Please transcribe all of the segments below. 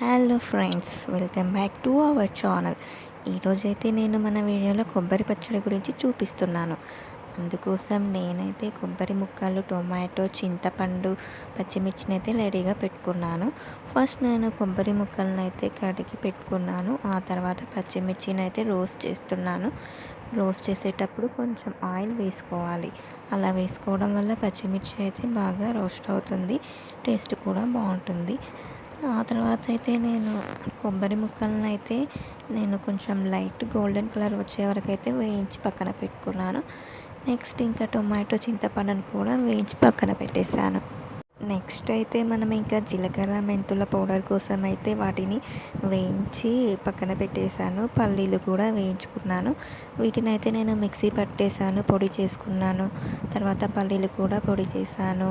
Hello friends, welcome back to our channel. ఈరోజైతే నేను మన వీడియోలో కొబ్బరి పచ్చడి గురించి చూపిస్తున్నాను. అందుకోసం నేనైతే కొబ్బరి ముక్కలు, టొమాటో, చింతపండు, పచ్చిమిర్చిని అయితే రెడీగా పెట్టుకున్నాను. ఫస్ట్ నేను కొబ్బరి ముక్కలను అయితే కడిగి పెట్టుకున్నాను. ఆ తర్వాత పచ్చిమిర్చిని అయితే రోస్ట్ చేస్తున్నాను. రోస్ట్ చేసేటప్పుడు కొంచెం ఆయిల్ వేసుకోవాలి. అలా వేసుకోవడం వల్ల పచ్చిమిర్చి అయితే బాగా రోస్ట్ అవుతుంది, టేస్ట్ కూడా బాగుంటుంది. ఆ తర్వాత అయితే నేను కొబ్బరి ముక్కలను అయితే కొంచెం లైట్ గోల్డెన్ కలర్ వచ్చే వరకు అయితే వేయించి పక్కన పెట్టుకున్నాను. నెక్స్ట్ ఇంకా టొమాటో, చింతపండును కూడా వేయించి పక్కన పెట్టేశాను. నెక్స్ట్ అయితే మనం ఇంకా జీలకర్ర, మెంతుల పౌడర్ కోసం అయితే వాటిని వేయించి పక్కన పెట్టేశాను. పల్లీలు కూడా వేయించుకున్నాను. వీటిని అయితే నేను మిక్సీ పట్టేశాను, పొడి చేసుకున్నాను. తర్వాత పల్లీలు కూడా పొడి చేశాను.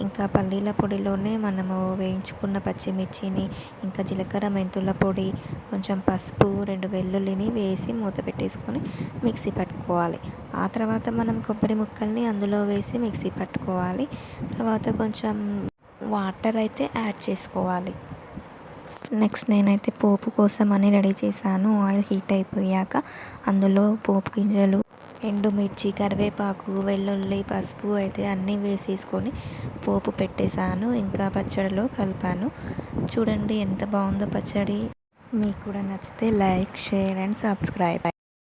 ఇంకా పల్లీల పొడిలోనే మనము వేయించుకున్న పచ్చిమిర్చిని, ఇంకా జీలకర్ర, మెంతుల పొడి, కొంచెం పసుపు, 2 వెల్లుల్లిని వేసి మూత పెట్టేసుకొని మిక్సీ పట్టుకోవాలి. ఆ తర్వాత మనం కొబ్బరి ముక్కల్ని అందులో వేసి మిక్సీ పట్టుకోవాలి. తర్వాత కొంచెం వాటర్ అయితే యాడ్ చేసుకోవాలి. నెక్స్ట్ నేనైతే పోపు కోసం అని రెడీ చేశాను. ఆయిల్ హీట్ అయిపోయాక అందులో పోపు గింజలు, ఎండుమిర్చి, కరివేపాకు, వెల్లుల్లి, పసుపు అయితే అన్నీ వేసేసుకొని పోపు పెట్టేశాను. ఇంకా పచ్చడిలో కలిపాను. చూడండి ఎంత బాగుందో పచ్చడి. మీకు కూడా నచ్చితే లైక్, షేర్ అండ్ సబ్స్క్రైబ్.